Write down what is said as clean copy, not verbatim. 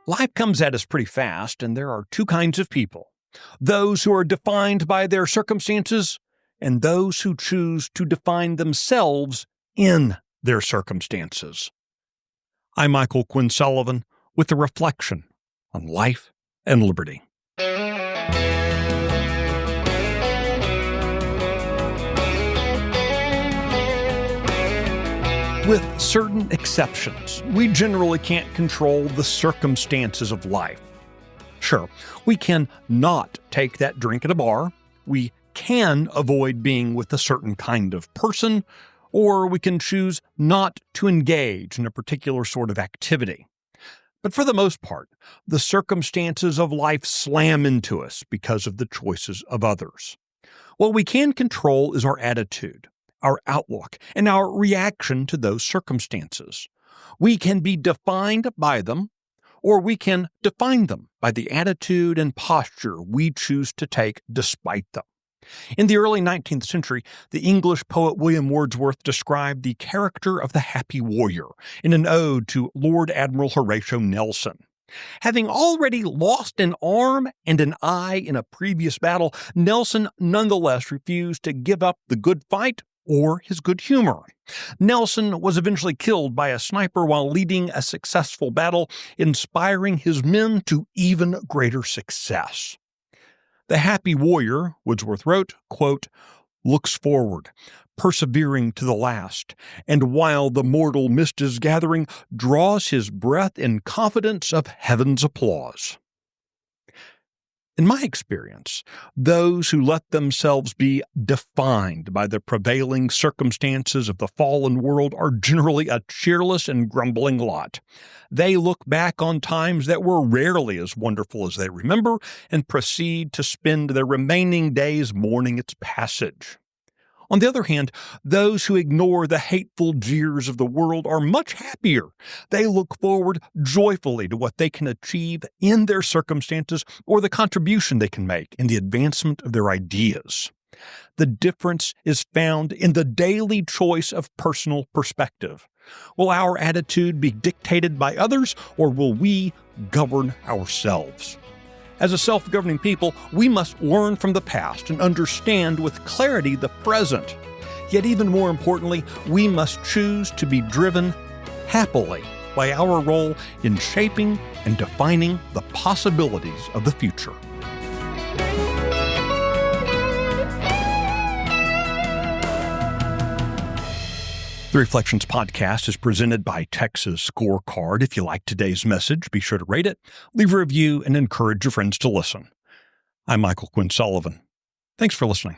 Life comes at us pretty fast, and there are two kinds of people. Those who are defined by their circumstances, and those who choose to define themselves in their circumstances. I'm Michael Quinn Sullivan with a reflection on life and liberty. With certain exceptions, we generally can't control the circumstances of life. Sure, we can not take that drink at a bar, we can avoid being with a certain kind of person, or we can choose not to engage in a particular sort of activity. But for the most part, the circumstances of life slam into us because of the choices of others. What we can control is our attitude, our outlook, and our reaction to those circumstances. We can be defined by them, or we can define them by the attitude and posture we choose to take despite them. In the early 19th century, the English poet William Wordsworth described the character of the happy warrior in an ode to Lord Admiral Horatio Nelson. Having already lost an arm and an eye in a previous battle, Nelson nonetheless refused to give up the good fight or his good humor. Nelson was eventually killed by a sniper while leading a successful battle, inspiring his men to even greater success. The happy warrior, Wordsworth wrote, quote, looks forward, persevering to the last, and while the mortal mist is gathering, draws his breath in confidence of heaven's applause. In my experience, those who let themselves be defined by the prevailing circumstances of the fallen world are generally a cheerless and grumbling lot. They look back on times that were rarely as wonderful as they remember and proceed to spend their remaining days mourning its passage. On the other hand, those who ignore the hateful jeers of the world are much happier. They look forward joyfully to what they can achieve in their circumstances or the contribution they can make in the advancement of their ideas. The difference is found in the daily choice of personal perspective. Will our attitude be dictated by others, or will we govern ourselves? As a self-governing people, we must learn from the past and understand with clarity the present. Yet even more importantly, we must choose to be driven happily by our role in shaping and defining the possibilities of the future. The Reflections Podcast is presented by Texas Scorecard. If you like today's message, be sure to rate it, leave a review, and encourage your friends to listen. I'm Michael Quinn Sullivan. Thanks for listening.